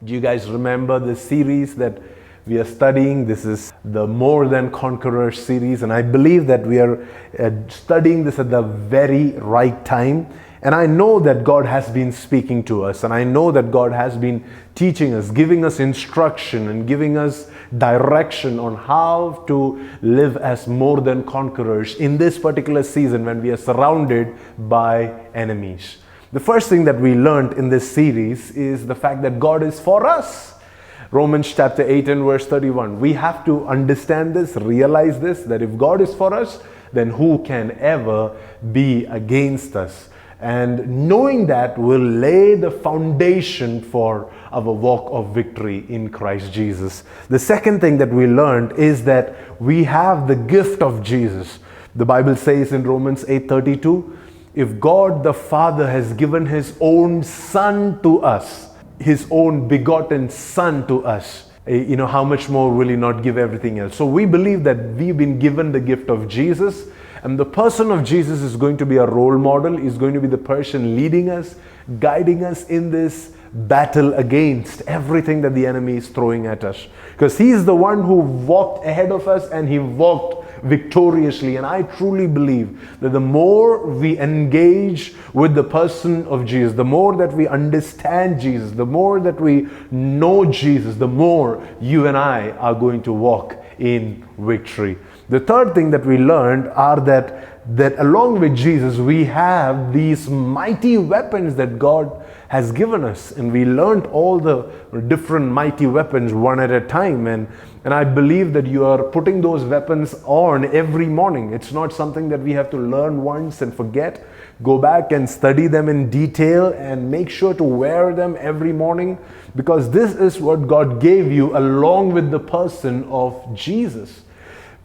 Do you guys remember the series that we are studying? This is the More Than Conqueror series, and I believe that we are studying this at the very right time. And I know that God has been speaking to us, and I know that God has been teaching us, giving us instruction and giving us direction on how to live as more than conquerors in this particular season when we are surrounded by enemies. The first thing that we learned in this series is the fact that God is for us. Romans chapter 8 and verse 31. We have to understand this, realize this, that if God is for us, then who can ever be against us? And knowing that will lay the foundation for our walk of victory in Christ Jesus. The second thing that we learned is that we have the gift of Jesus. The Bible says in Romans 8:32, if God the Father has given His own Son to us, His own begotten Son to us, how much more will He not give everything else? So we believe that we've been given the gift of Jesus, and the person of Jesus is going to be a role model, is going to be the person leading us, guiding us in this battle against everything that the enemy is throwing at us. Because He is the one who walked ahead of us, and He walked victoriously. And I truly believe that the more we engage with the person of Jesus, the more that we understand Jesus, the more that we know Jesus, the more you and I are going to walk in victory. The third thing that we learned are that along with Jesus, we have these mighty weapons that God has given us. And we learned all the different mighty weapons one at a time. And I believe that you are putting those weapons on every morning. It's not something that we have to learn once and forget. Go back and study them in detail and make sure to wear them every morning, because this is what God gave you along with the person of Jesus.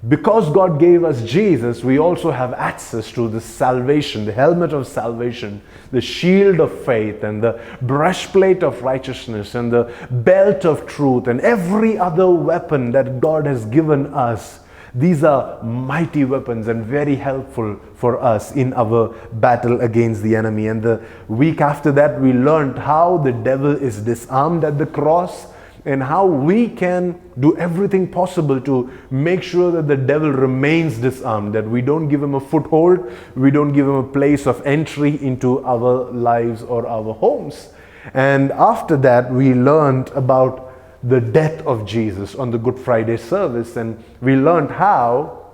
Because God gave us Jesus, we also have access to the salvation, the helmet of salvation, the shield of faith, and the breastplate of righteousness, and the belt of truth, and every other weapon that God has given us. These are mighty weapons and very helpful for us in our battle against the enemy. And the week after that, we learned how the devil is disarmed at the cross, and how we can do everything possible to make sure that the devil remains disarmed, that we don't give him a foothold, we don't give him a place of entry into our lives or our homes. And after that, we learned about the death of Jesus on the Good Friday service, and we learned how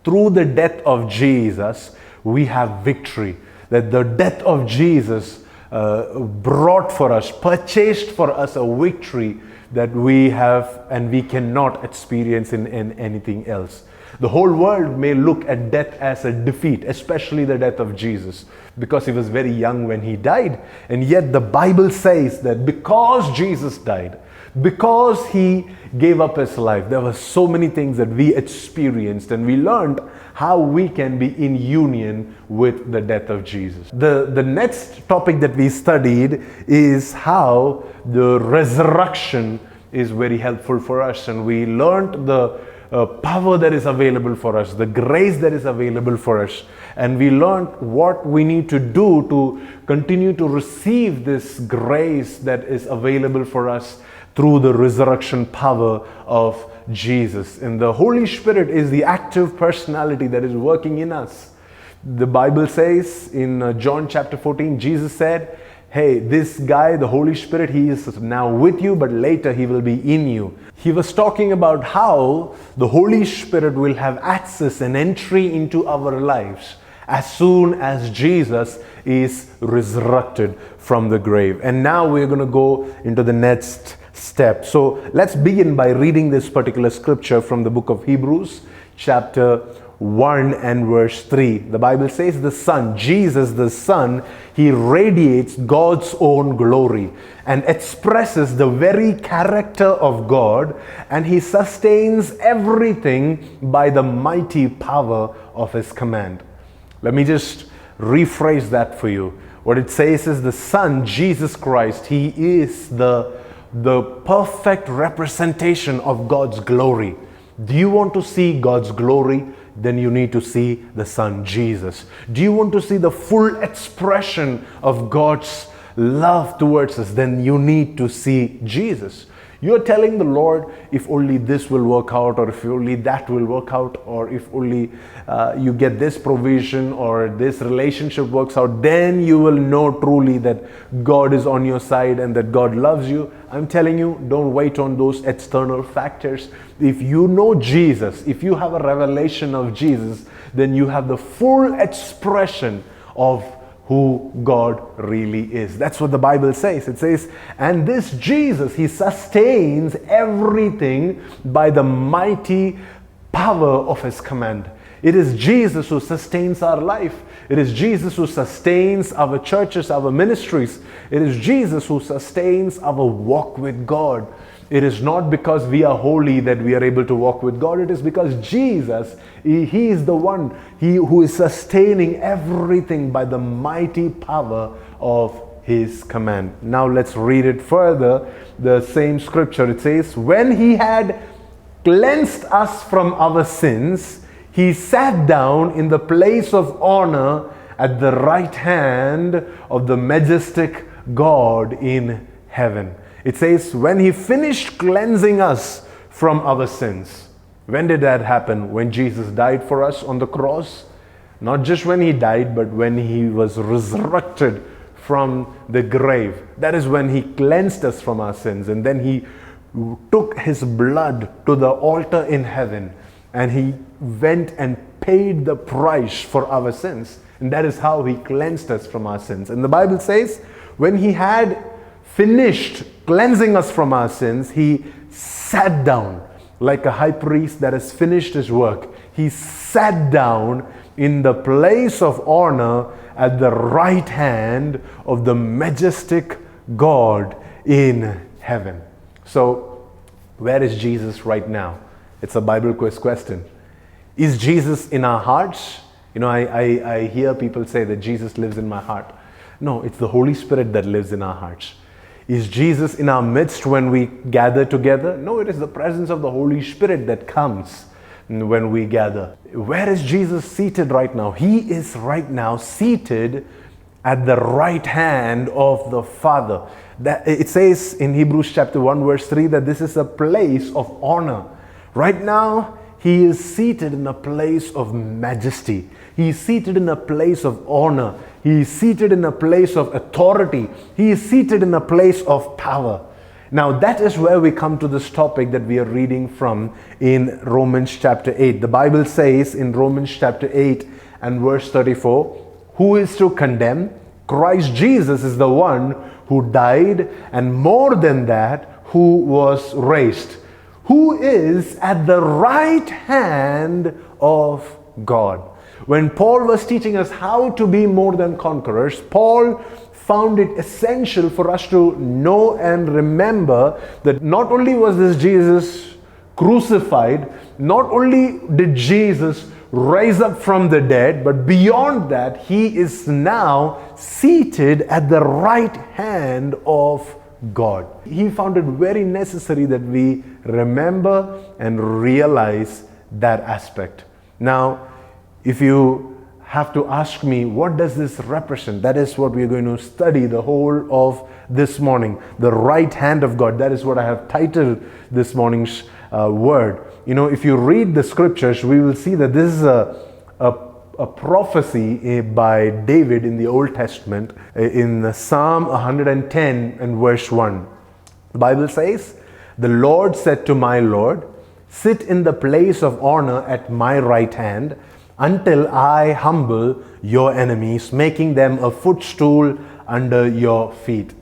through the death of Jesus we have victory, that the death of Jesus brought for us, purchased for us a victory that we have and we cannot experience in anything else. The whole world may look at death as a defeat, especially the death of Jesus, because He was very young when He died. And yet the Bible says that because Jesus died, because He gave up His life, there were so many things that we experienced, and we learned how we can be in union with the death of Jesus. The next topic that we studied is how the resurrection is very helpful for us, and we learned the power that is available for us, the grace that is available for us, and we learned what we need to do to continue to receive this grace that is available for us through the resurrection power of Jesus. And the Holy Spirit is the active personality that is working in us. The Bible says in John chapter 14, Jesus said, hey, this guy, the Holy Spirit, He is now with you, but later He will be in you. He was talking about how the Holy Spirit will have access and entry into our lives as soon as Jesus is resurrected from the grave. And now we're going to go into the next step. So let's begin by reading this particular scripture from the book of Hebrews, chapter 1 and verse 3. The Bible says the Son, Jesus the Son, He radiates God's own glory and expresses the very character of God, and He sustains everything by the mighty power of His command. Let me just rephrase that for you. What it says is the Son, Jesus Christ, He is the perfect representation of God's glory. Do you want to see God's glory? Then you need to see the Son, Jesus. Do you want to see the full expression of God's love towards us, then you need to see Jesus. You're telling the Lord, if only this will work out, or if only that will work out, or if only you get this provision or this relationship works out, then you will know truly that God is on your side and that God loves you. I'm telling you, don't wait on those external factors. If you know Jesus, if you have a revelation of Jesus, then you have the full expression of who God really is. That's what the Bible says. It says, and this Jesus, he sustains everything by the mighty power of his command. It is Jesus who sustains our life. It is Jesus who sustains our churches, our ministries. It is Jesus who sustains our walk with God. It is not because we are holy that we are able to walk with God. It is because Jesus, He is the one who is sustaining everything by the mighty power of His command. Now let's read it further. The same scripture, it says, when He had cleansed us from our sins, He sat down in the place of honor at the right hand of the majestic God in heaven. It says, when He finished cleansing us from our sins. When did that happen? When Jesus died for us on the cross? Not just when He died, but when He was resurrected from the grave. That is when He cleansed us from our sins. And then He took His blood to the altar in heaven. And He went and paid the price for our sins. And that is how He cleansed us from our sins. And the Bible says, when He had finished cleansing us from our sins, He sat down like a high priest that has finished his work. He sat down in the place of honor at the right hand of the majestic God in heaven. So, where is Jesus right now? It's a Bible quiz question. Is Jesus in our hearts? You know, I hear people say that Jesus lives in my heart. No, it's the Holy Spirit that lives in our hearts. Is Jesus in our midst when we gather together? No, it is the presence of the Holy Spirit that comes when we gather. Where is Jesus seated right now? He is right now seated at the right hand of the Father. That it says in Hebrews chapter 1 verse 3 that this is a place of honor. Right now, He is seated in a place of majesty. He is seated in a place of honor. He is seated in a place of authority. He is seated in a place of power. Now that is where we come to this topic that we are reading from in Romans chapter 8. The Bible says in Romans chapter 8 and verse 34, who is to condemn? Christ Jesus is the one who died, and more than that, who was raised, who is at the right hand of God. When Paul was teaching us how to be more than conquerors, Paul found it essential for us to know and remember that not only was this Jesus crucified, not only did Jesus rise up from the dead, but beyond that, He is now seated at the right hand of God. He found it very necessary that we remember and realize that aspect. Now, if you have to ask me, what does this represent? That is what we're going to study the whole of this morning. The right hand of God. That is what I have titled this morning's word. You know, if you read the scriptures, we will see that this is a prophecy by David in the Old Testament in Psalm 110 and verse 1. The Bible says, the Lord said to my Lord, sit in the place of honor at my right hand, until I humble your enemies, making them a footstool under your feet.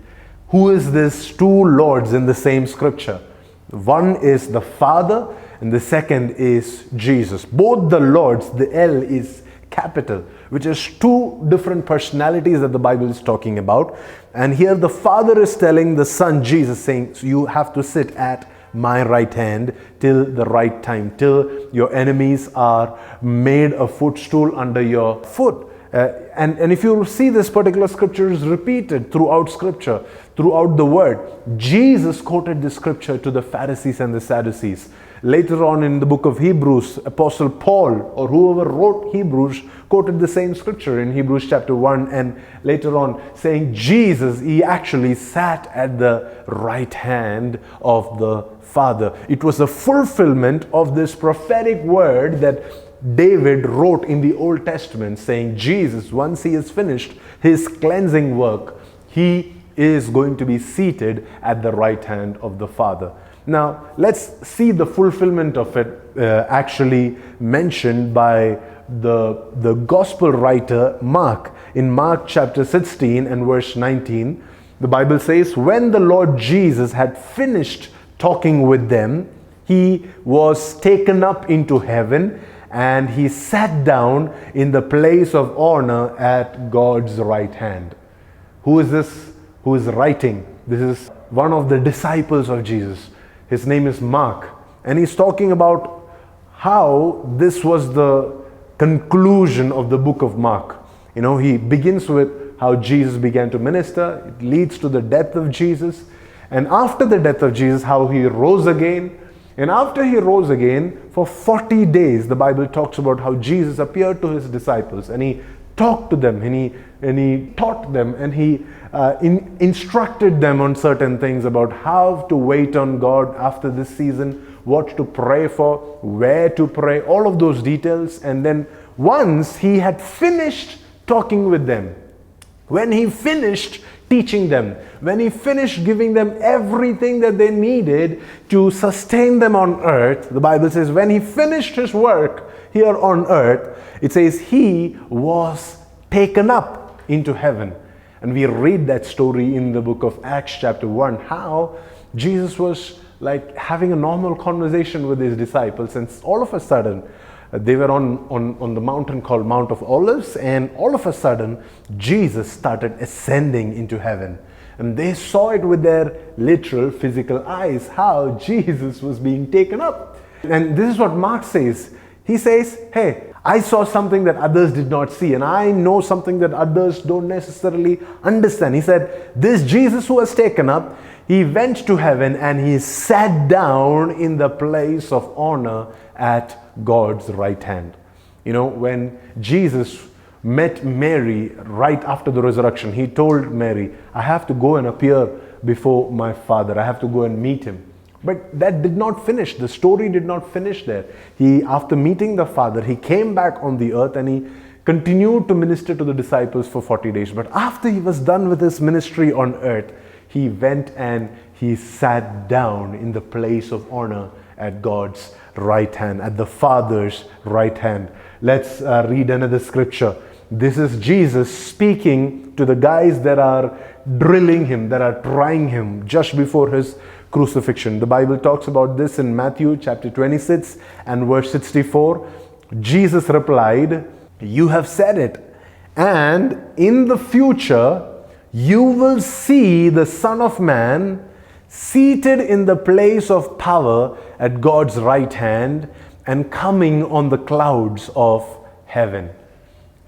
Who is this two lords in the same scripture? One is the Father and the second is Jesus. Both the lords, the L is capital, which is two different personalities that the Bible is talking about. And here the Father is telling the Son Jesus, saying, so you have to sit at my right hand till the right time, till your enemies are made a footstool under your foot. And if you see, this particular scripture is repeated throughout scripture, throughout the word. Jesus quoted this scripture to the Pharisees and the Sadducees. Later on in the book of Hebrews, Apostle Paul, or whoever wrote Hebrews, quoted the same scripture in Hebrews chapter 1, and later on saying Jesus, he actually sat at the right hand of the Father. It was a fulfillment of this prophetic word that David wrote in the Old Testament, saying Jesus, once he has finished his cleansing work, he is going to be seated at the right hand of the Father. Now, let's see the fulfillment of it actually mentioned by the gospel writer Mark. In Mark chapter 16 and verse 19, the Bible says, when the Lord Jesus had finished talking with them, he was taken up into heaven, and he sat down in the place of honor at God's right hand. Who is this who is writing? This is one of the disciples of Jesus. His name is Mark. And he's talking about how this was the conclusion of the book of Mark. You know, he begins with how Jesus began to minister. It leads to the death of Jesus. And after the death of Jesus, how he rose again. And after he rose again, for 40 days, the Bible talks about how Jesus appeared to his disciples, and he talked to them, and he taught them, and he instructed them on certain things about how to wait on God after this season, what to pray for, where to pray, all of those details. And then once he had finished talking with them, when he finished teaching them, when he finished giving them everything that they needed to sustain them on earth, the Bible says when he finished his work here on earth, it says he was taken up into heaven. And we read that story in the book of Acts chapter 1, how Jesus was like having a normal conversation with his disciples, and all of a sudden they were on the mountain called Mount of Olives, and all of a sudden Jesus started ascending into heaven. And they saw it with their literal physical eyes, how Jesus was being taken up. And this is what Mark says. He says, hey, I saw something that others did not see, and I know something that others don't necessarily understand. He said, this Jesus who was taken up, he went to heaven and he sat down in the place of honor at God's right hand. You know, when Jesus met Mary right after the resurrection, he told Mary, I have to go and appear before my Father. I have to go and meet him. But that did not finish. The story did not finish there. After meeting the Father, he came back on the earth and he continued to minister to the disciples for 40 days. But after he was done with his ministry on earth, he went and he sat down in the place of honor at God's right hand, at the Father's right hand. Let's read another scripture. This is Jesus speaking to the guys that are drilling him, that are trying him just before his crucifixion. The Bible talks about this in Matthew chapter 26 and verse 64. Jesus replied, you have said it, and in the future you will see the Son of Man seated in the place of power at God's right hand and coming on the clouds of heaven.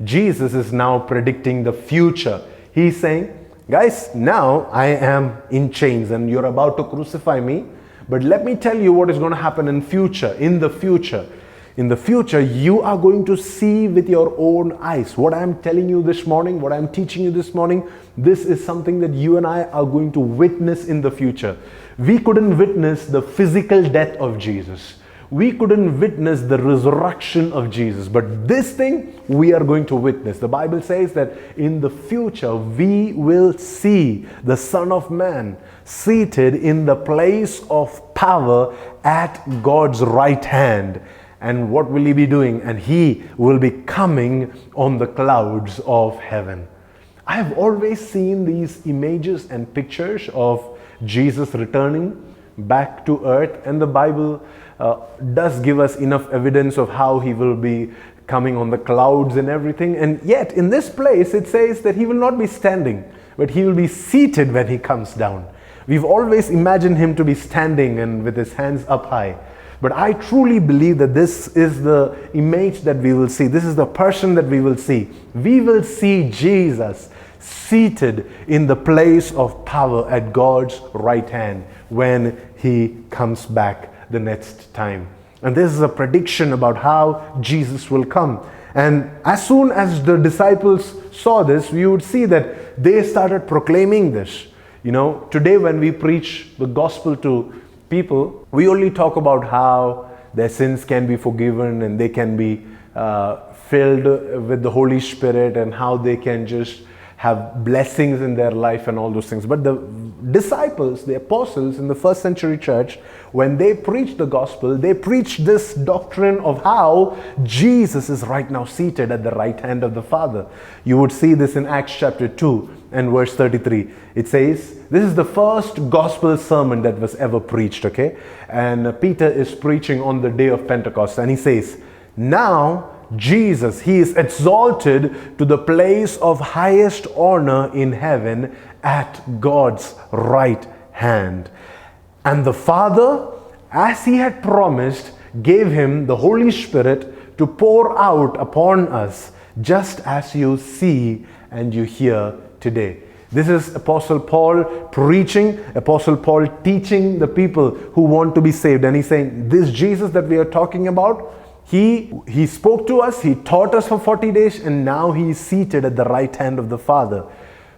Jesus is now predicting the future. He's saying, guys, now I am in chains and you're about to crucify me, but let me tell you what is going to happen in future. In the future, you are going to see with your own eyes. What I'm telling you this morning, what I'm teaching you this morning, this is something that you and I are going to witness in the future. We couldn't witness the physical death of Jesus. We couldn't witness the resurrection of Jesus, but this thing we are going to witness. The Bible says that in the future we will see the Son of Man seated in the place of power at God's right hand. And what will he be doing? And he will be coming on the clouds of heaven. I have always seen these images and pictures of Jesus returning back to earth, and the Bible does give us enough evidence of how he will be coming on the clouds and everything. And yet in this place it says that he will not be standing, but he will be seated when he comes down. We've always imagined him to be standing and with his hands up high. But I truly believe that this is the image that we will see. This is the person that we will see. We will see Jesus seated in the place of power at God's right hand when he comes back the next time. And this is a prediction about how Jesus will come. And as soon as the disciples saw this, we would see that they started proclaiming this. Today when we preach the gospel to people, we only talk about how their sins can be forgiven and they can be filled with the Holy Spirit and how they can just have blessings in their life and all those things. But the disciples, the apostles in the first century church, when they preached the gospel, they preached this doctrine of how Jesus is right now seated at the right hand of the Father. You would see this in Acts chapter 2 and verse 33. It says, this is the first gospel sermon that was ever preached, okay? And Peter is preaching on the day of Pentecost, and he says, now Jesus, he is exalted to the place of highest honor in heaven at God's right hand. And the Father, as he had promised, gave him the Holy Spirit to pour out upon us, just as you see and you hear today. This is Apostle Paul preaching, Apostle Paul teaching the people who want to be saved. And he's saying, this Jesus that we are talking about, He spoke to us, He taught us for 40 days, and now He is seated at the right hand of the Father.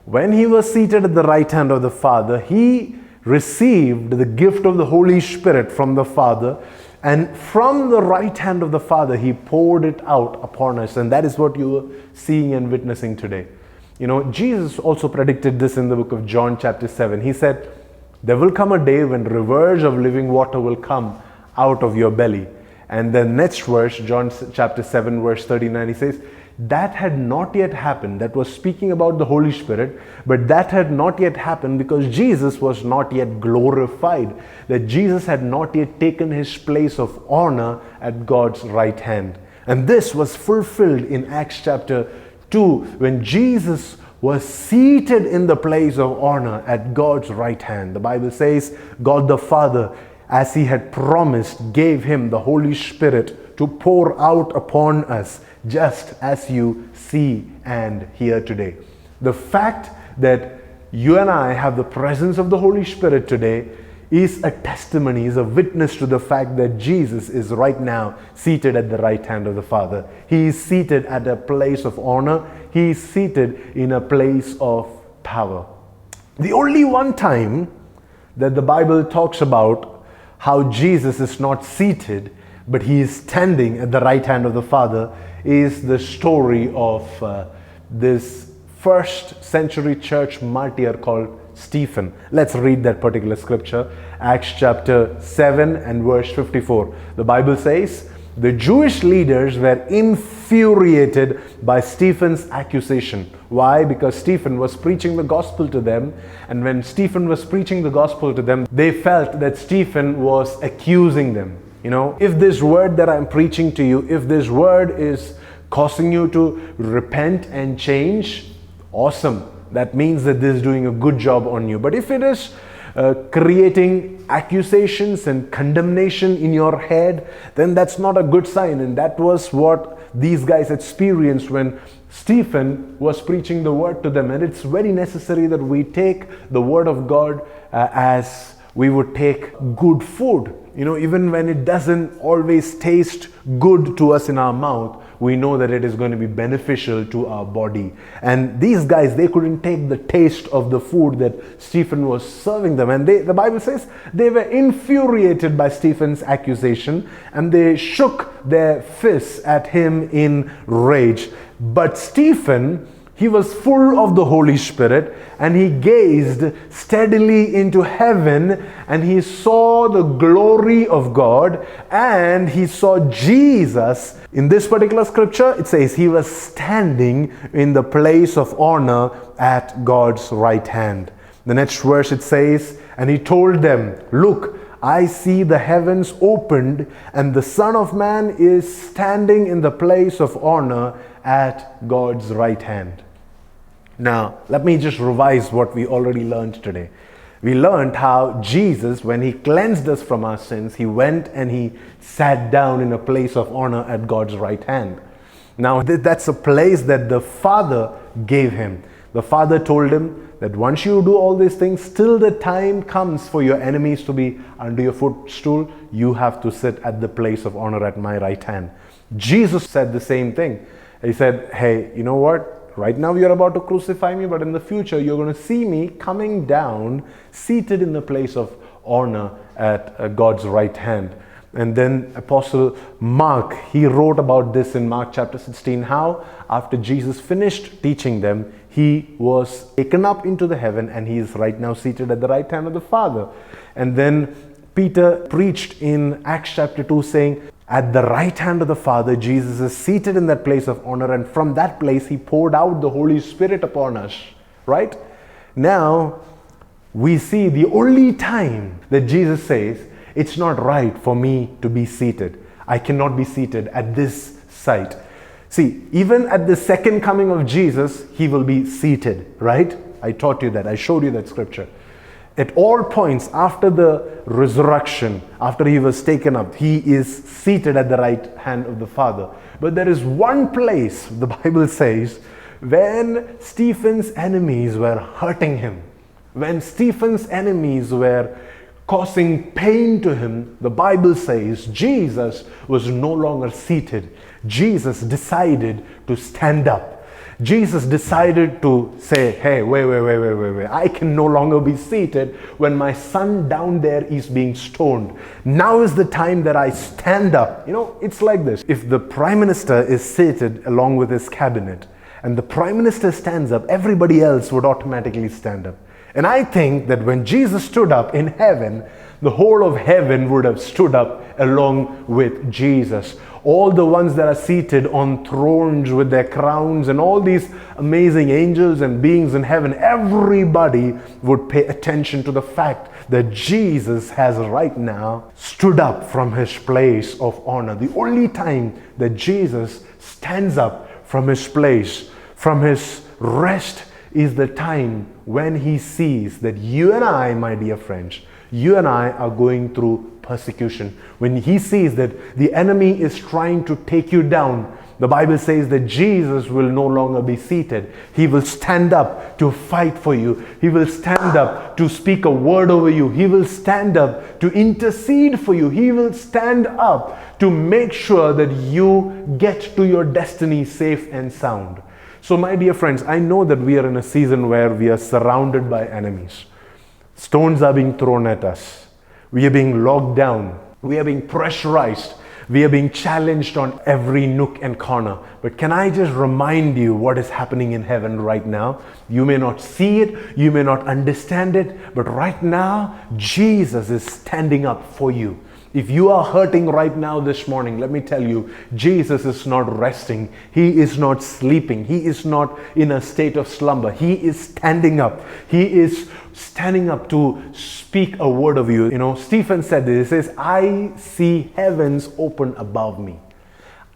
When He was seated at the right hand of the Father, He received the gift of the Holy Spirit from the Father, and from the right hand of the Father, He poured it out upon us. And that is what you are seeing and witnessing today. Jesus also predicted this in the book of John chapter 7. He said, there will come a day when rivers of living water will come out of your belly. And the next verse, John chapter 7, verse 39, he says, that had not yet happened. That was speaking about the Holy Spirit, but that had not yet happened because Jesus was not yet glorified. That Jesus had not yet taken His place of honor at God's right hand. And this was fulfilled in Acts chapter 2, when Jesus was seated in the place of honor at God's right hand. The Bible says, God the Father, as He had promised, gave Him the Holy Spirit to pour out upon us, just as you see and hear today. The fact that you and I have the presence of the Holy Spirit today is a testimony, is a witness to the fact that Jesus is right now seated at the right hand of the Father. He is seated at a place of honor. He is seated in a place of power. The only one time that the Bible talks about how Jesus is not seated, but He is standing at the right hand of the Father, is the story of this first century church martyr called Stephen. Let's read that particular scripture, Acts chapter 7 and verse 54. The Bible says, the Jewish leaders were infuriated by Stephen's accusation. Why? Because Stephen was preaching the gospel to them, and when Stephen was preaching the gospel to them, they felt that Stephen was accusing them. If this word that I'm preaching to you, if this word is causing you to repent and change, awesome. That means that this is doing a good job on you. But if it is creating accusations and condemnation in your head, then that's not a good sign. And that was what these guys experienced when Stephen was preaching the word to them. And it's very necessary that we take the word of God as we would take good food. Even when it doesn't always taste good to us in our mouth, we know that it is going to be beneficial to our body. And these guys, they couldn't take the taste of the food that Stephen was serving them. And the Bible says they were infuriated by Stephen's accusation, and they shook their fists at him in rage. But Stephen, he was full of the Holy Spirit, and he gazed steadily into heaven, and he saw the glory of God, and he saw Jesus. In this particular scripture, it says he was standing in the place of honor at God's right hand. The next verse it says, and he told them, look, I see the heavens opened, and the Son of Man is standing in the place of honor at God's right hand. Now, let me just revise what we already learned today. We learned how Jesus, when He cleansed us from our sins, He went and He sat down in a place of honor at God's right hand. Now, that's a place that the Father gave Him. The Father told him that once you do all these things, till the time comes for your enemies to be under your footstool, you have to sit at the place of honor at my right hand. Jesus said the same thing. He said, hey, you know what? Right now you're about to crucify me, but in the future you're going to see me coming down, seated in the place of honor at God's right hand. And then Apostle Mark, he wrote about this in Mark chapter 16, how after Jesus finished teaching them, he was taken up into the heaven and he is right now seated at the right hand of the Father. And then Peter preached in Acts chapter 2 saying, at the right hand of the Father, Jesus is seated in that place of honor, and from that place he poured out the Holy Spirit upon us, right? Now, we see the only time that Jesus says, it's not right for me to be seated. I cannot be seated at this site. See, even at the second coming of Jesus, he will be seated, right? I taught you that. I showed you that scripture. At all points after the resurrection, after he was taken up, he is seated at the right hand of the Father. But there is one place, the Bible says, when Stephen's enemies were hurting him, when Stephen's enemies were causing pain to him, the Bible says Jesus was no longer seated. Jesus decided to stand up. Jesus decided to say, hey, wait. I can no longer be seated when my son down there is being stoned. Now is the time that I stand up. You know, it's like this. If the Prime Minister is seated along with his cabinet and the Prime Minister stands up, everybody else would automatically stand up. And I think that when Jesus stood up in heaven, the whole of heaven would have stood up along with Jesus. All the ones that are seated on thrones with their crowns and all these amazing angels and beings in heaven, everybody would pay attention to the fact that Jesus has right now stood up from his place of honor. The only time that Jesus stands up from his place, from his rest, is the time when he sees that you and I, my dear friends, you and I are going through persecution. When he sees that the enemy is trying to take you down, the Bible says that Jesus will no longer be seated. He will stand up to fight for you. He will stand up to speak a word over you. He will stand up to intercede for you. He will stand up to make sure that you get to your destiny safe and sound. So my dear friends, I know that we are in a season where we are surrounded by enemies. Stones are being thrown at us. We are being locked down. We are being pressurized. We are being challenged on every nook and corner. But can I just remind you what is happening in heaven right now? You may not see it, you may not understand it, but right now, Jesus is standing up for you. If you are hurting right now this morning, let me tell you, Jesus is not resting. He is not sleeping. He is not in a state of slumber. He is standing up. He is standing up to speak a word of you. You know, Stephen said this. He says, I see heavens open above me.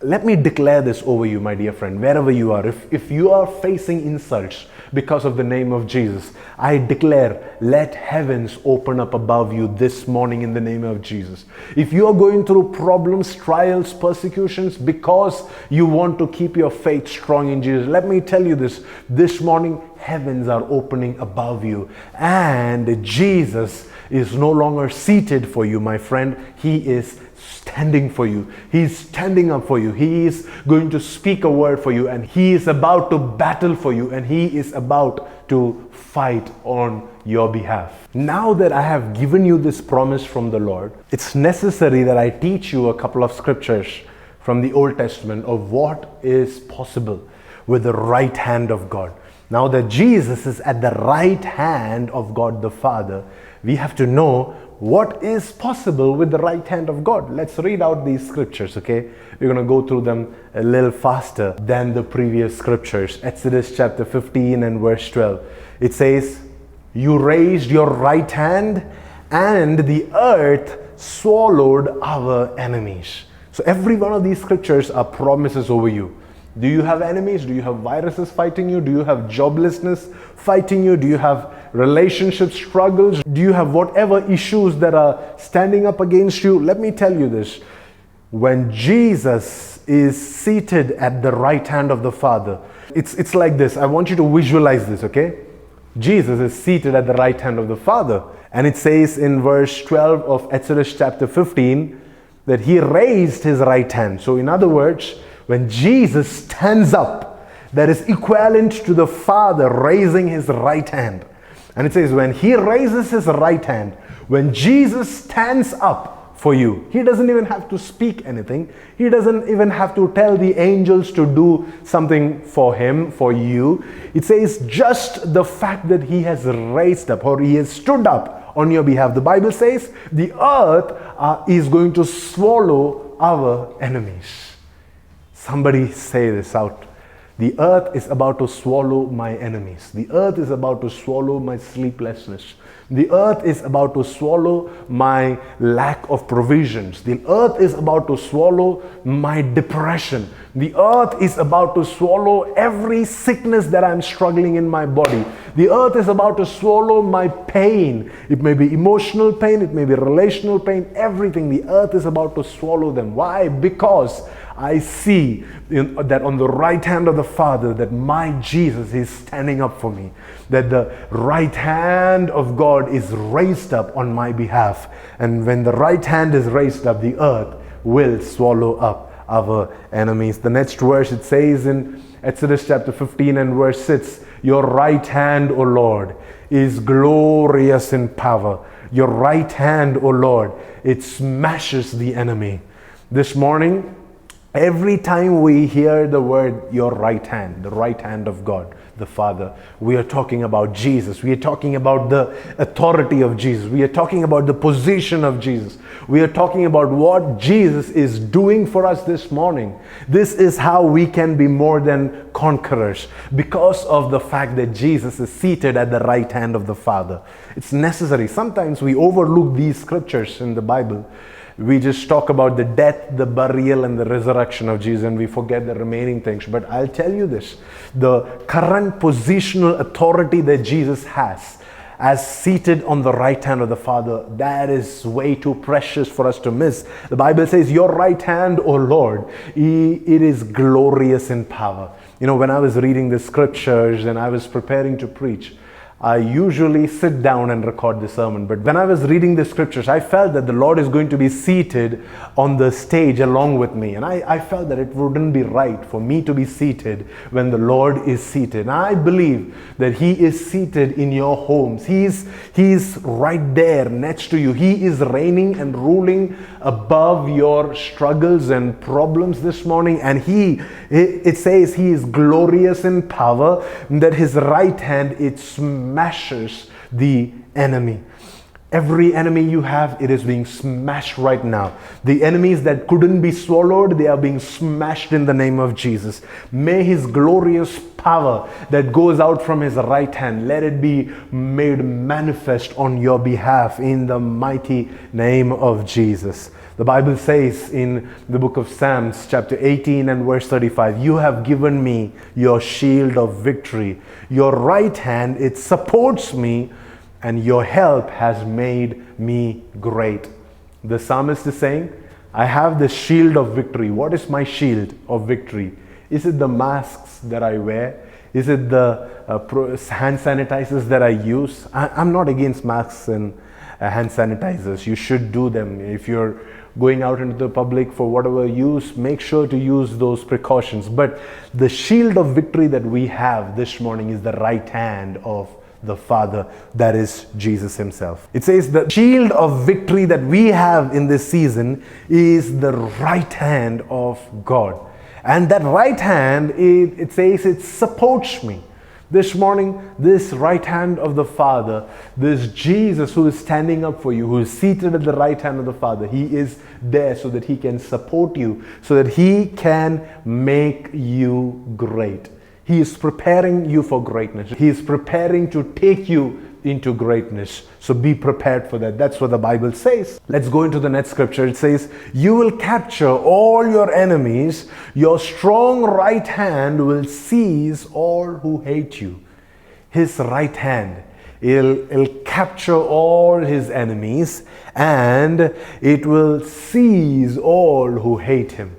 Let me declare this over you, my dear friend, wherever you are. If you are facing insults because of the name of Jesus, I declare, let heavens open up above you this morning in the name of Jesus. If you are going through problems, trials, persecutions because you want to keep your faith strong in Jesus, let me tell you this morning, heavens are opening above you, and Jesus is no longer seated for you, my friend. He is standing for you. He's standing up for you. He is going to speak a word for you, and he is about to battle for you, and he is about to fight on your behalf. Now that I have given you this promise from the Lord, it's necessary that I teach you a couple of scriptures from the Old Testament of what is possible with the right hand of God. Now that Jesus is at the right hand of God the Father, we have to know what is possible with the right hand of God. Let's read out these scriptures, okay? We're going to go through them a little faster than the previous scriptures. Exodus chapter 15 and verse 12. It says, you raised your right hand and the earth swallowed our enemies. So every one of these scriptures are promises over you. Do you have enemies? Do you have viruses fighting you? Do you have joblessness fighting you? Do you have relationship struggles? Do you have whatever issues that are standing up against you? Let me tell you this. When Jesus is seated at the right hand of the Father. It's like this. I want you to visualize this, okay? Jesus is seated at the right hand of the Father. And it says in verse 12 of Exodus chapter 15 that he raised his right hand. So in other words, when Jesus stands up, that is equivalent to the Father raising his right hand. And it says when he raises his right hand, when Jesus stands up for you, he doesn't even have to speak anything. He doesn't even have to tell the angels to do something for him, for you. It says just the fact that he has raised up or he has stood up on your behalf. The Bible says the earth is going to swallow our enemies. Somebody say this out. The earth is about to swallow my enemies. The earth is about to swallow my sleeplessness. The earth is about to swallow my lack of provisions. The earth is about to swallow my depression. The earth is about to swallow every sickness that I'm struggling in my body. The earth is about to swallow my pain. It may be emotional pain, it may be relational pain, everything. The earth is about to swallow them. Why? Because I see that on the right hand of the Father, that my Jesus is standing up for me. That the right hand of God is raised up on my behalf. And when the right hand is raised up, the earth will swallow up our enemies. The next verse, it says in Exodus chapter 15 and verse 6, your right hand, O Lord, is glorious in power. Your right hand, O Lord, it smashes the enemy. This morning, every time we hear the word your right hand, the right hand of God, the Father, we are talking about Jesus. We are talking about the authority of Jesus. We are talking about the position of Jesus. We are talking about what Jesus is doing for us this morning. This is how we can be more than conquerors, because of the fact that Jesus is seated at the right hand of the Father. It's necessary. Sometimes we overlook these scriptures in the Bible. We just talk about the death, the burial, and the resurrection of Jesus, and we forget the remaining things. But I'll tell you this, the current positional authority that Jesus has as seated on the right hand of the Father, that is way too precious for us to miss. The Bible says, your right hand, O Lord, it is glorious in power. You know, when I was reading the scriptures and I was preparing to preach, I usually sit down and record the sermon. But when I was reading the scriptures, I felt that the Lord is going to be seated on the stage along with me. And I felt that it wouldn't be right for me to be seated when the Lord is seated. And I believe that He is seated in your homes. He is right there next to you. He is reigning and ruling above your struggles and problems this morning. And it says He is glorious in power, that His right hand, it smashes the enemy. Every enemy you have, it is being smashed right now. The enemies that couldn't be swallowed, they are being smashed in the name of Jesus. May His glorious power that goes out from His right hand, let it be made manifest on your behalf in the mighty name of Jesus. The Bible says in the book of Psalms chapter 18 and verse 35, you have given me your shield of victory. Your right hand, it supports me, and your help has made me great. The psalmist is saying, I have the shield of victory. What is my shield of victory? Is it the masks that I wear? Is it the hand sanitizers that I use? I'm not against masks and hand sanitizers. You should do them. If you're going out into the public for whatever use, make sure to use those precautions. But the shield of victory that we have this morning is the right hand of the Father, that is Jesus Himself. It says the shield of victory that we have in this season is the right hand of God. And that right hand, it says it supports me. This morning, this right hand of the Father, this Jesus who is standing up for you, who is seated at the right hand of the Father, He is there so that He can support you, so that He can make you great. He is preparing you for greatness. He is preparing to take you into greatness. So be prepared for that. That's what the Bible says. Let's go into the next scripture. It says, you will capture all your enemies. Your strong right hand will seize all who hate you. His right hand, it'll capture all His enemies, and it will seize all who hate Him.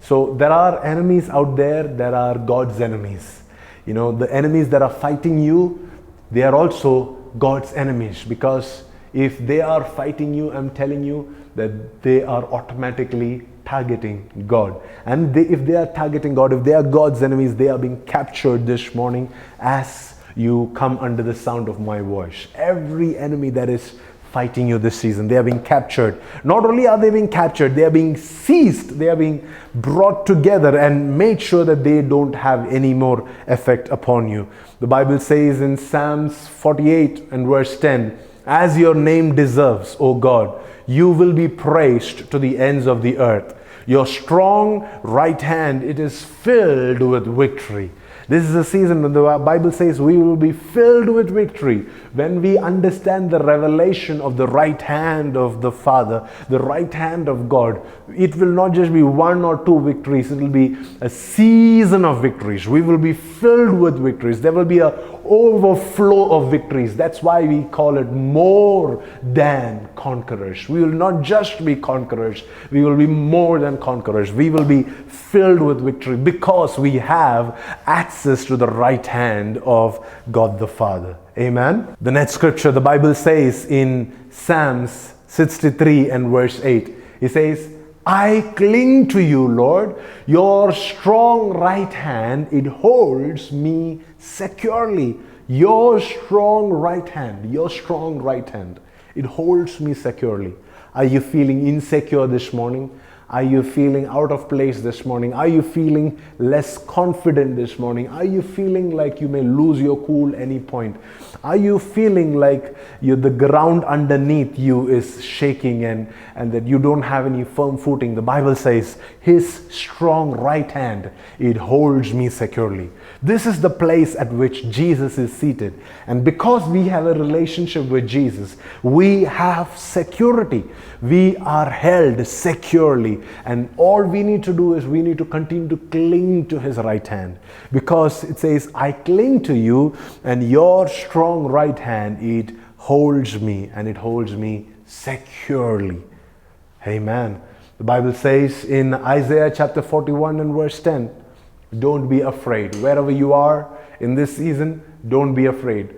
So there are enemies out there, there are God's enemies. You know, the enemies that are fighting you, they are also God's enemies, because if they are fighting you, I'm telling you that they are automatically targeting God. And if they are targeting God, if they are God's enemies, they are being captured this morning as you come under the sound of my voice. Every enemy that is fighting you this season, they are being captured. Not only are they being captured, they are being seized, they are being brought together and made sure that they don't have any more effect upon you. The Bible says in Psalms 48 and verse 10, as your name deserves, O God, you will be praised to the ends of the earth. Your strong right hand, it is filled with victory. This is a season when the Bible says we will be filled with victory when we understand the revelation of the right hand of the Father, the right hand of God. It will not just be one or two victories, it will be a season of victories. We will be filled with victories. There will be an overflow of victories. That's why we call it more than conquerors. We will not just be conquerors, we will be more than conquerors. We will be filled with victory because we have access to the right hand of God the Father. Amen. The next scripture, the Bible says in Psalms 63 and verse 8, it says, I cling to you, Lord. Your strong right hand, it holds me securely. Your strong right hand, it holds me securely. Are you feeling insecure this morning? Are you feeling out of place this morning? Are you feeling less confident this morning? Are you feeling like you may lose your cool any point? Are you feeling like the ground underneath you is shaking and that you don't have any firm footing? The Bible says, His strong right hand, it holds me securely. This is the place at which Jesus is seated. And because we have a relationship with Jesus, we have security. We are held securely. And all we need to do is we need to continue to cling to His right hand. Because it says, I cling to you and your strong right hand, it holds me and it holds me securely. Amen. The Bible says in Isaiah chapter 41 and verse 10, don't be afraid. Wherever you are in this season, don't be afraid.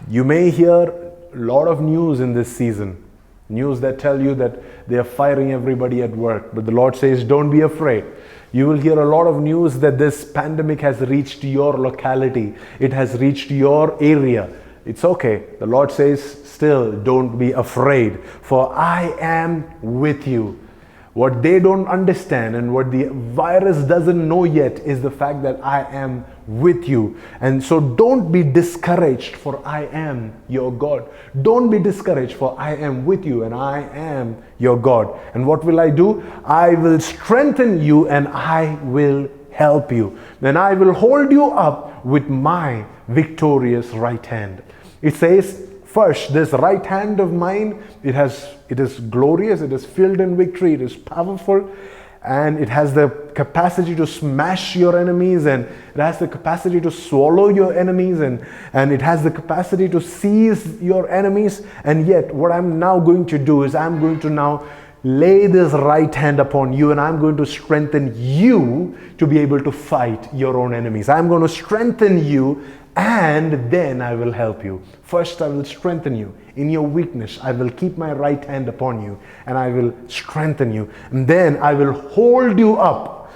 You may hear a lot of news in this season. News that tell you that they are firing everybody at work. But the Lord says, don't be afraid. You will hear a lot of news that this pandemic has reached your locality. It has reached your area. It's okay. The Lord says, still don't be afraid, for I am with you. What they don't understand and what the virus doesn't know yet is the fact that I am with you. And so don't be discouraged, for I am your God. Don't be discouraged, for I am with you and I am your God. And what will I do? I will strengthen you and I will help you. Then I will hold you up with my victorious right hand. It says, first, this right hand of mine, it is glorious, it is filled in victory, it is powerful, and it has the capacity to smash your enemies, and it has the capacity to swallow your enemies, and it has the capacity to seize your enemies. And yet, what I'm now going to do is I'm going to now lay this right hand upon you, and I'm going to strengthen you to be able to fight your own enemies. I'm going to strengthen you, and then I will help you. First, I will strengthen you. In your weakness, I will keep my right hand upon you and I will strengthen you. And then I will hold you up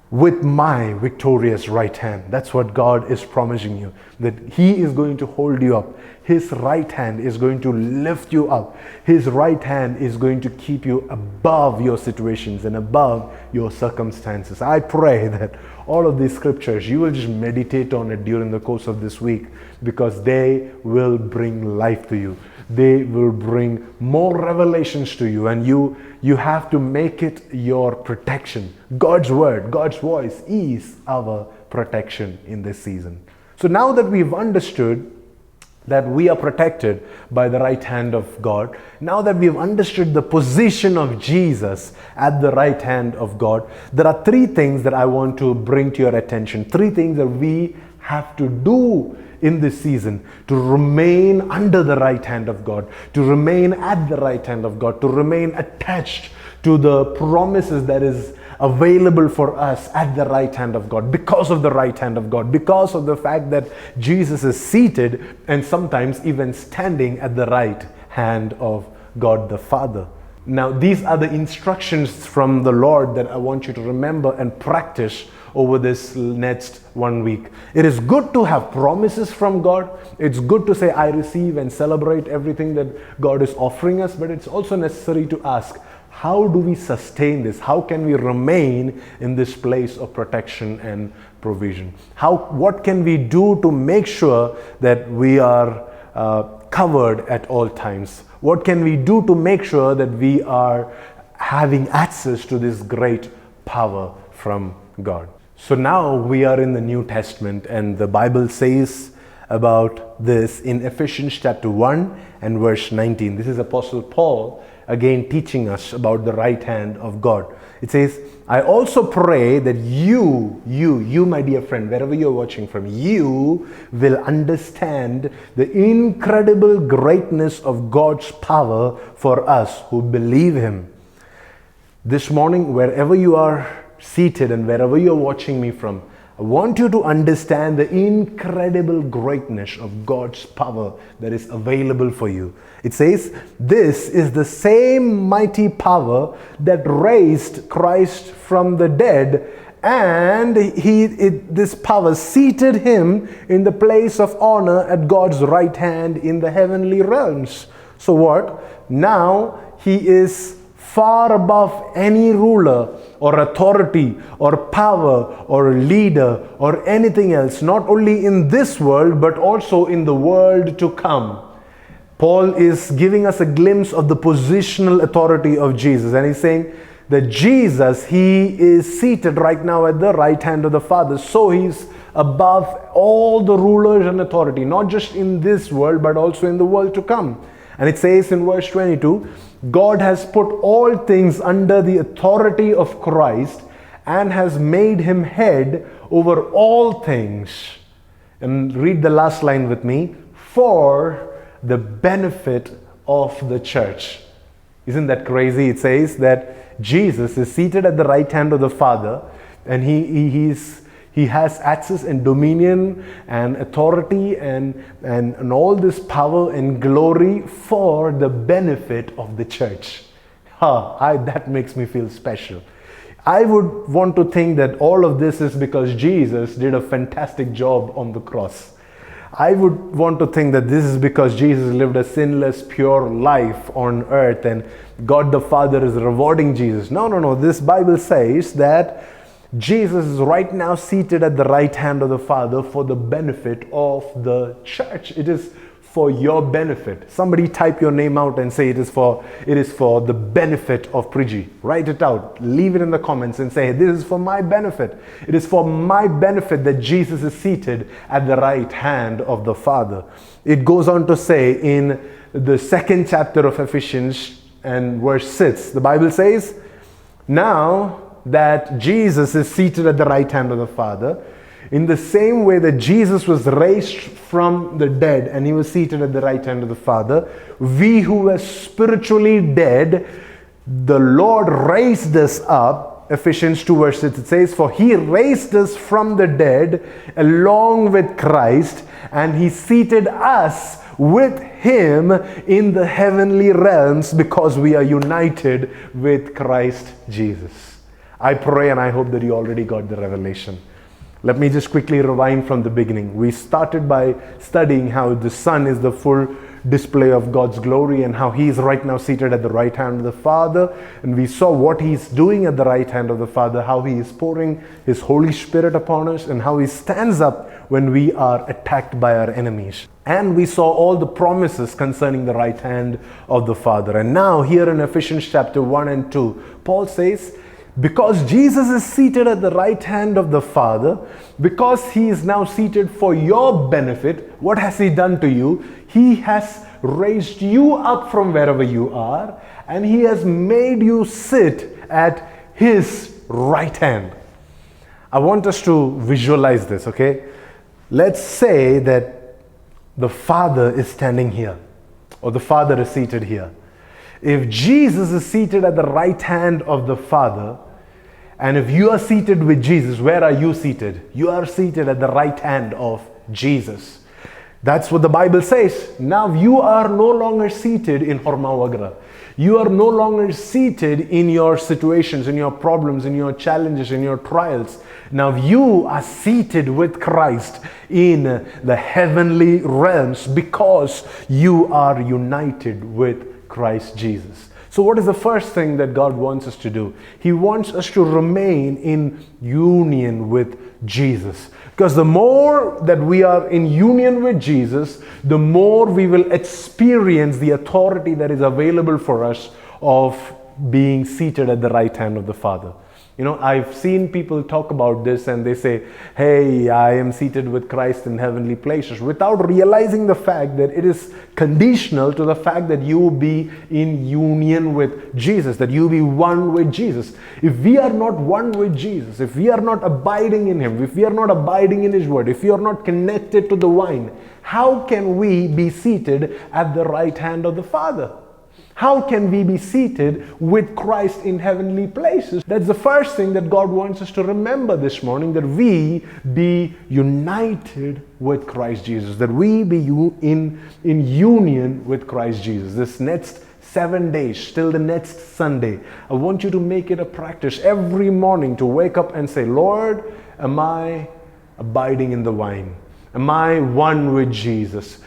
with my victorious right hand. That's what God is promising you, that He is going to hold you up. His right hand is going to lift you up. His right hand is going to keep you above your situations and above your circumstances. I pray that all of these scriptures, you will just meditate on it during the course of this week, because they will bring life to you. They will bring more revelations to you, and you have to make it your protection. God's word, God's voice is our protection in this season. So now that we've understood that we are protected by the right hand of God, now that we've understood the position of Jesus at the right hand of God, there are three things that I want to bring to your attention. Three things that we have to do in this season to remain under the right hand of God, to remain at the right hand of God, to remain attached to the promises that is available for us at the right hand of God, because of the right hand of God, because of the fact that Jesus is seated and sometimes even standing at the right hand of God the Father. Now, these are the instructions from the Lord that I want you to remember and practice over this next 1 week. It is good to have promises from God. It's good to say, I receive and celebrate everything that God is offering us, but it's also necessary to ask, how do we sustain this? How can we remain in this place of protection and provision? What can we do to make sure that we are covered at all times? What can we do to make sure that we are having access to this great power from God? So now we are in the New Testament, and the Bible says about this in Ephesians chapter 1 and verse 19. This is Apostle Paul again teaching us about the right hand of God. It says, I also pray that you my dear friend, wherever you're watching from, you will understand the incredible greatness of God's power for us who believe Him. This morning, wherever you are seated and wherever you're watching me from, I want you to understand the incredible greatness of God's power that is available for you. It says, this is the same mighty power that raised Christ from the dead, and this power seated Him in the place of honor at God's right hand in the heavenly realms. So what? Now He is far above any ruler or authority or power or leader or anything else, not only in this world but also in the world to come. Paul is giving us a glimpse of the positional authority of Jesus, and he's saying that Jesus, He is seated right now at the right hand of the Father. So He's above all the rulers and authority, not just in this world but also in the world to come. And it says in verse 22, God has put all things under the authority of Christ and has made Him head over all things. And read the last line with me. For the benefit of the church. Isn't that crazy? It says that Jesus is seated at the right hand of the Father, and He has access and dominion and authority and all this power and glory for the benefit of the church. That makes me feel special. I would want to think that all of this is because Jesus did a fantastic job on the cross. I would want to think that this is because Jesus lived a sinless, pure life on earth and God the Father is rewarding Jesus. No. This Bible says that Jesus is right now seated at the right hand of the Father for the benefit of the church. It is for your benefit. Somebody type your name out and say it is for the benefit of Priji. Write it out. Leave it in the comments and say, this is for my benefit. It is for my benefit that Jesus is seated at the right hand of the Father. It goes on to say in the 2nd chapter of Ephesians and verse 6, the Bible says, now that Jesus is seated at the right hand of the Father, in the same way that Jesus was raised from the dead and He was seated at the right hand of the Father, we who were spiritually dead, the Lord raised us up. Ephesians 2 verse 6, it says, for He raised us from the dead along with Christ, and He seated us with Him in the heavenly realms because we are united with Christ Jesus. I pray and I hope that you already got the revelation. Let me just quickly rewind from the beginning. We started by studying how the Son is the full display of God's glory and how He is right now seated at the right hand of the Father. And we saw what He's doing at the right hand of the Father, how He is pouring His Holy Spirit upon us and how He stands up when we are attacked by our enemies. And we saw all the promises concerning the right hand of the Father. And now here in Ephesians chapter 1 and 2, Paul says, because Jesus is seated at the right hand of the Father, because He is now seated for your benefit, what has He done to you? He has raised you up from wherever you are, and He has made you sit at His right hand. I want us to visualize this, okay? Let's say that the Father is standing here, or the Father is seated here. If Jesus is seated at the right hand of the Father, And if you are seated with Jesus, where are you seated? You are seated at the right hand of Jesus. That's what the Bible says. Now you are no longer seated in Hormavagra. You are no longer seated in your situations, in your problems, in your challenges, in your trials. Now you are seated with Christ in the heavenly realms because you are united with Christ Jesus. So what is the first thing that God wants us to do? He wants us to remain in union with Jesus. Because the more that we are in union with Jesus, the more we will experience the authority that is available for us of being seated at the right hand of the Father. You know, I've seen people talk about this and they say, hey, I am seated with Christ in heavenly places, without realizing the fact that it is conditional to the fact that you be in union with Jesus, that you be one with Jesus. If we are not one with Jesus, if we are not abiding in Him, if we are not abiding in His Word, if we are not connected to the vine, how can we be seated at the right hand of the Father? How can we be seated with Christ in heavenly places? That's the first thing that God wants us to remember this morning, that we be united with Christ Jesus, that we be in union with Christ Jesus. This next 7 days, till the next Sunday, I want you to make it a practice every morning to wake up and say, Lord, am I abiding in the vine? Am I one with Jesus?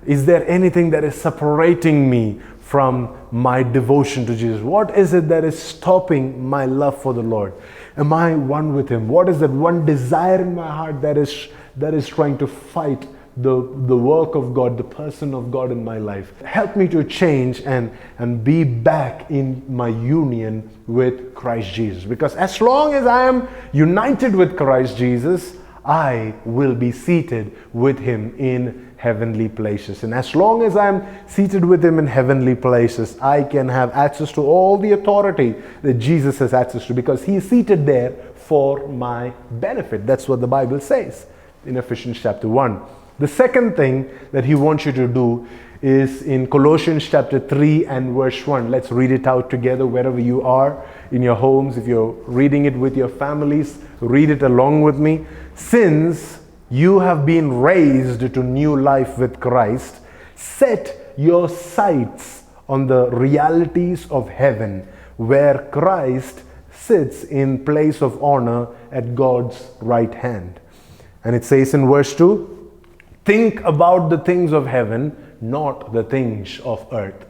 Is there anything that is separating me from my devotion to Jesus? What is it that is stopping my love for the Lord? Am I one with Him? What is that one desire in my heart that is trying to fight the work of God, the person of God in my life? Help me to change and be back in my union with Christ Jesus. Because as long as I am united with Christ Jesus, I will be seated with Him in heavenly places. And as long as I am seated with Him in heavenly places, I can have access to all the authority that Jesus has access to, because He is seated there for my benefit. That's what the Bible says in Ephesians chapter 1. The second thing that He wants you to do is in Colossians chapter 3 and verse 1. Let's read it out together wherever you are, in your homes. If you're reading it with your families, read it along with me. Since you have been raised to new life with Christ, set your sights on the realities of heaven, where Christ sits in place of honor at God's right hand. And it says in verse 2, think about the things of heaven, not the things of earth.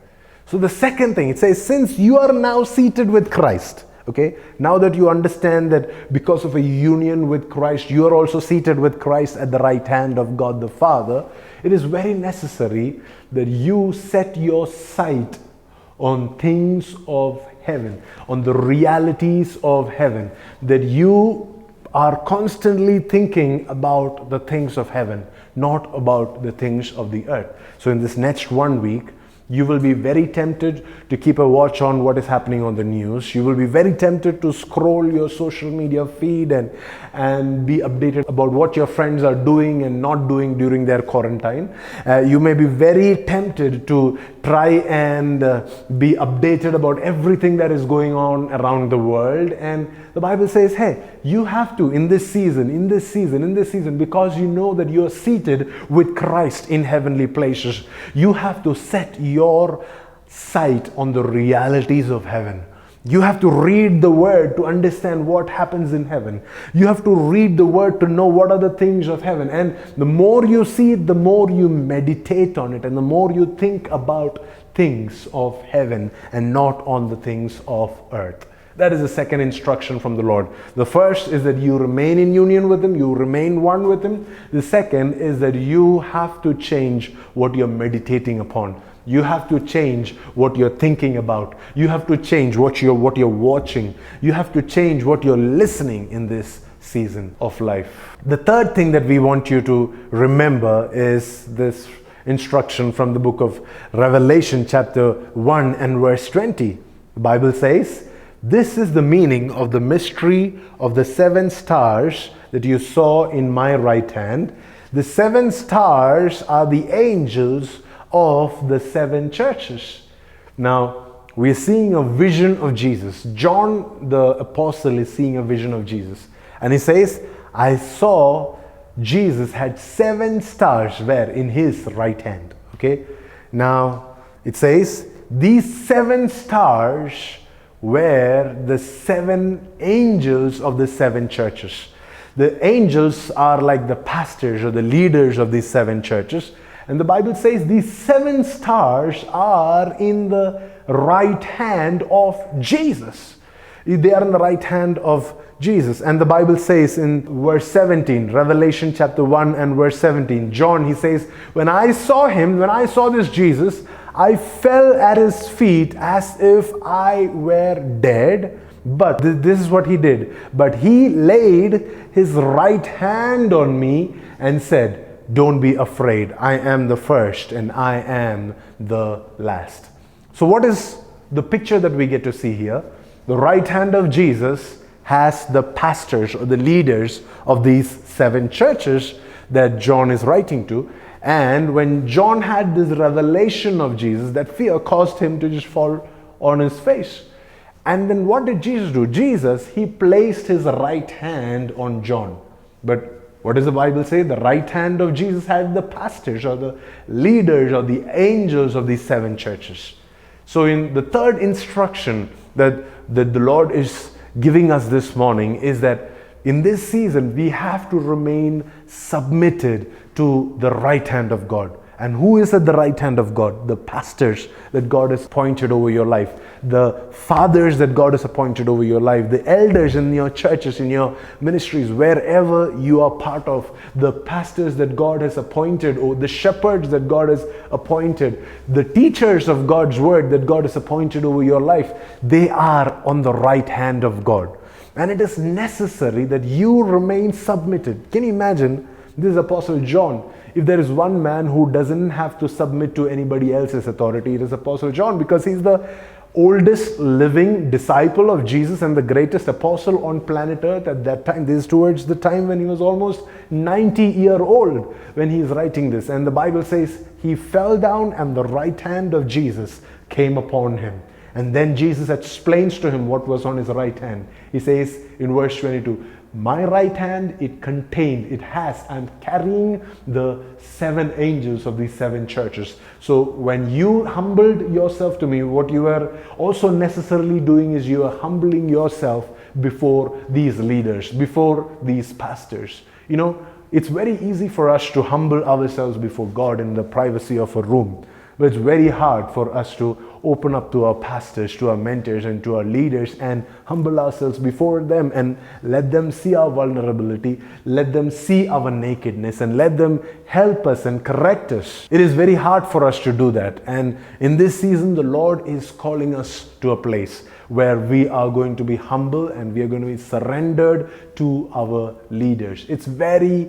So the second thing, it says, since you are now seated with Christ, okay, now that you understand that because of a union with Christ, you are also seated with Christ at the right hand of God the Father, it is very necessary that you set your sight on things of heaven, on the realities of heaven, that you are constantly thinking about the things of heaven, not about the things of the earth. So in this next 1 week, you will be very tempted to keep a watch on what is happening on the news. You will be very tempted to scroll your social media feed and be updated about what your friends are doing and not doing during their quarantine. You may be very tempted to try and be updated about everything that is going on around the world. And the Bible says, hey, you have to, in this season, because you know that you are seated with Christ in heavenly places, you have to set your sight on the realities of heaven. You have to read the Word to understand what happens in heaven. You have to read the Word to know what are the things of heaven. And the more you see it, the more you meditate on it, and the more you think about things of heaven and not on the things of earth. That is the second instruction from the Lord. The first is that you remain in union with Him, you remain one with Him. The second is that you have to change what you're meditating upon. You have to change what you're thinking about. You have to change what you're watching. You have to change what you're listening in this season of life. The third thing that we want you to remember is this instruction from the book of Revelation chapter 1 and verse 20. The Bible says, this is the meaning of the mystery of the 7 stars that you saw in my right hand. The 7 stars are the angels of the 7 churches. Now, we are seeing a vision of Jesus. John the apostle is seeing a vision of Jesus. And he says, I saw Jesus had 7 stars where in his right hand. Okay. Now it says these 7 stars were the 7 angels of the 7 churches. The angels are like the pastors or the leaders of these 7 churches. And the Bible says these 7 stars are in the right hand of Jesus. They are in the right hand of Jesus. And the Bible says in verse 17, Revelation chapter 1 and verse 17, John, he says, when I saw this Jesus, I fell at his feet as if I were dead. But this is what he did. But he laid his right hand on me and said, don't be afraid. I am the first and I am the last. So what is the picture that we get to see here? The right hand of Jesus has the pastors or the leaders of these 7 churches that John is writing to. And when John had this revelation of Jesus, that fear caused him to just fall on his face. And then what did Jesus do? He placed his right hand on John. But what does the Bible say? The right hand of Jesus had the pastors or the leaders or the angels of these 7 churches. So in the third instruction that the Lord is giving us this morning is that in this season we have to remain submitted to the right hand of God. And who is at the right hand of God? The pastors that God has appointed over your life, the fathers that God has appointed over your life, the elders in your churches, in your ministries, wherever you are part of, the pastors that God has appointed, or the shepherds that God has appointed, the teachers of God's word that God has appointed over your life, they are on the right hand of God. And it is necessary that you remain submitted. Can you imagine this Apostle John? If there is one man who doesn't have to submit to anybody else's authority, it is Apostle John, because he's the oldest living disciple of Jesus and the greatest apostle on planet Earth at that time. This is towards the time when he was almost 90-year-old when he is writing this. And the Bible says he fell down and the right hand of Jesus came upon him. And then Jesus explains to him what was on his right hand. He says in verse 22, my right hand, I'm carrying the 7 angels of these 7 churches. So when you humbled yourself to me, what you are also necessarily doing is you are humbling yourself before these leaders, before these pastors. You know, it's very easy for us to humble ourselves before God in the privacy of a room. But it's very hard for us to open up to our pastors, to our mentors, and to our leaders and humble ourselves before them and let them see our vulnerability, let them see our nakedness, and let them help us and correct us. It is very hard for us to do that. And in this season, the Lord is calling us to a place where we are going to be humble and we are going to be surrendered to our leaders. It's very,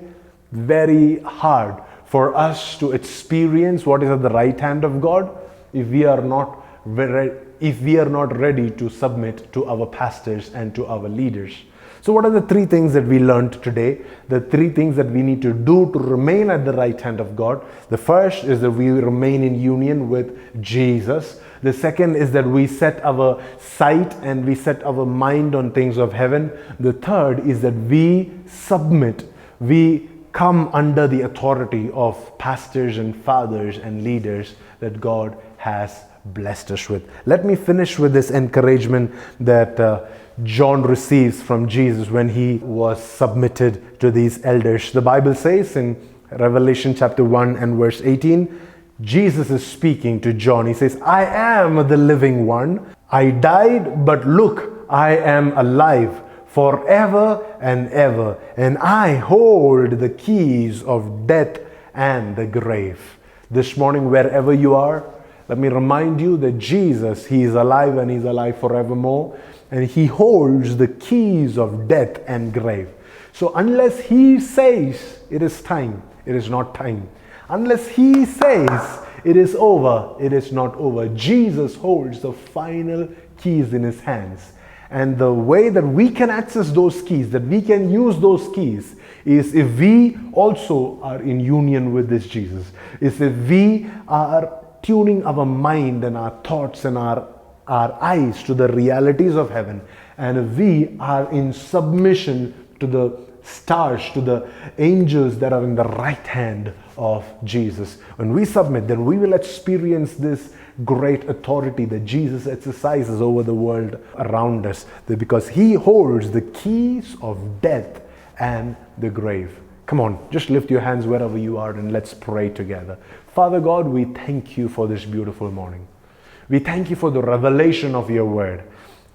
very hard for us to experience what is at the right hand of God if we are not ready to submit to our pastors and to our leaders. So what are the 3 things that we learned today? The 3 things that we need to do to remain at the right hand of God. The first is that we remain in union with Jesus. The second is that we set our sight and we set our mind on things of heaven. The third is that we submit. We come under the authority of pastors and fathers and leaders that God has blessed us with. Let me finish with this encouragement that John receives from Jesus when he was submitted to these elders. The Bible says in Revelation chapter 1 and verse 18, Jesus is speaking to John. He says, I am the living one. I died, but look, I am alive forever and ever, and I hold the keys of death and the grave. This morning, wherever you are, let me remind you that Jesus, He is alive and He's alive forevermore, and He holds the keys of death and grave. So unless He says it is time, it is not time. Unless He says it is over, it is not over. Jesus holds the final keys in His hands. And the way that we can access those keys, that we can use those keys, is if we also are in union with this Jesus. Is if we are tuning our mind and our thoughts and our our eyes to the realities of heaven, and we are in submission to the stars, to the angels that are in the right hand of Jesus. When we submit, then we will experience this great authority that Jesus exercises over the world around us, because he holds the keys of death and the grave. Come on, just lift your hands wherever you are and let's pray together. Father God, we thank you for this beautiful morning. We thank you for the revelation of your word.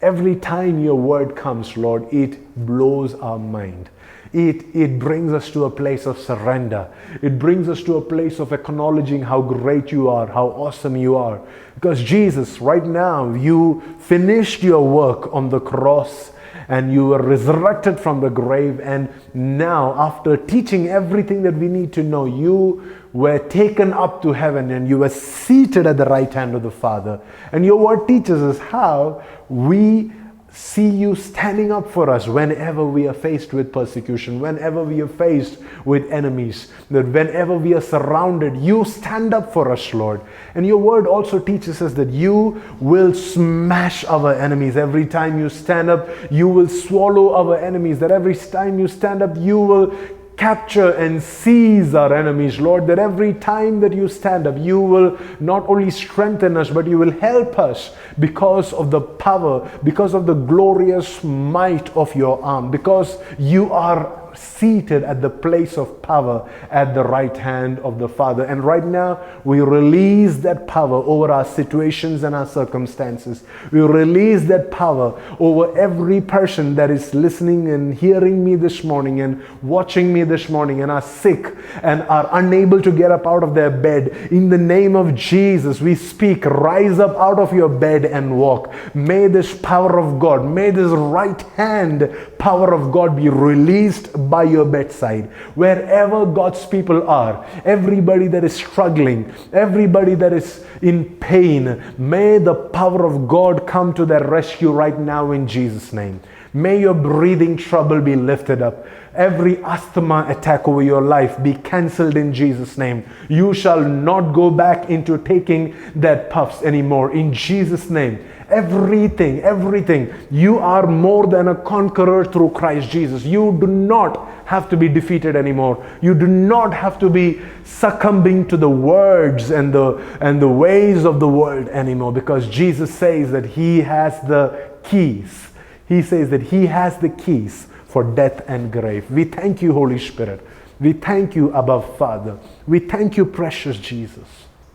Every time your word comes, Lord, it blows our mind. It brings us to a place of surrender. It brings us to a place of acknowledging how great you are, how awesome you are. Because Jesus, right now, you finished your work on the cross and you were resurrected from the grave. And now, after teaching everything that we need to know, you were taken up to heaven and you were seated at the right hand of the Father. And your word teaches us how we see you standing up for us whenever we are faced with persecution, whenever we are faced with enemies, that whenever we are surrounded, you stand up for us, Lord. And your word also teaches us that you will smash our enemies. Every time you stand up, you will swallow our enemies. That every time you stand up, you will capture and seize our enemies, Lord. That every time that you stand up, you will not only strengthen us, but you will help us because of the power, because of the glorious might of your arm, because you are seated at the place of power at the right hand of the Father. And right now, we release that power over our situations and our circumstances. We release that power over every person that is listening and hearing me this morning and watching me this morning and are sick and are unable to get up out of their bed. In the name of Jesus, we speak, rise up out of your bed and walk. May this power of God, may this right hand power of God be released by your bedside. Wherever God's people are, everybody that is struggling, everybody that is in pain, may the power of God come to their rescue right now in Jesus' name. May your breathing trouble be lifted up. Every asthma attack over your life be cancelled in Jesus' name. You shall not go back into taking that puffs anymore in Jesus' name. Everything. You are more than a conqueror through Christ Jesus. You do not have to be defeated anymore. You do not have to be succumbing to the words and the ways of the world anymore, because Jesus says that he has the keys. He says that he has the keys for death and grave. We thank you, Holy Spirit. We thank you, Abba Father. We thank you, precious Jesus.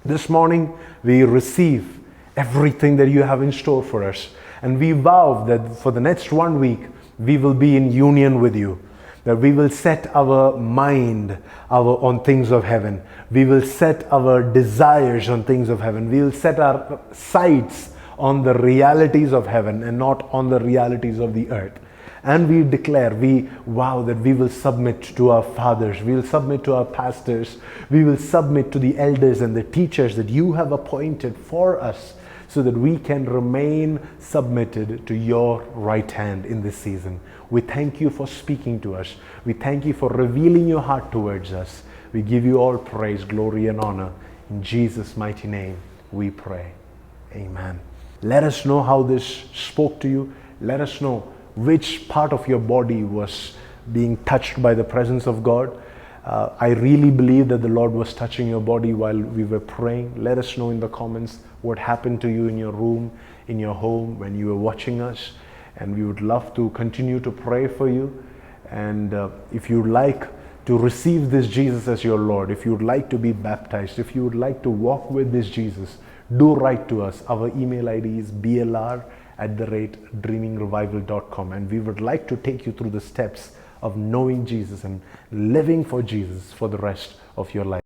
This morning we receive everything that you have in store for us. And we vow that for the next 1 week, we will be in union with you. That we will set our mind on things of heaven. We will set our desires on things of heaven. We will set our sights on the realities of heaven and not on the realities of the earth. And we declare, we vow that we will submit to our fathers, we will submit to our pastors, we will submit to the elders and the teachers that you have appointed for us, so that we can remain submitted to your right hand in this season. We thank you for speaking to us. We thank you for revealing your heart towards us. We give you all praise, glory, and honor. In Jesus' mighty name we pray. Amen. Let us know how this spoke to you. Let us know which part of your body was being touched by the presence of God. I really believe that the Lord was touching your body while we were praying. Let us know in the comments what happened to you in your room, in your home, when you were watching us. And we would love to continue to pray for you. And if you'd like to receive this Jesus as your Lord, if you'd like to be baptized, if you would like to walk with this Jesus, do write to us. Our email ID is blr@dreamingrevival.com, and we would like to take you through the steps of knowing Jesus and living for Jesus for the rest of your life.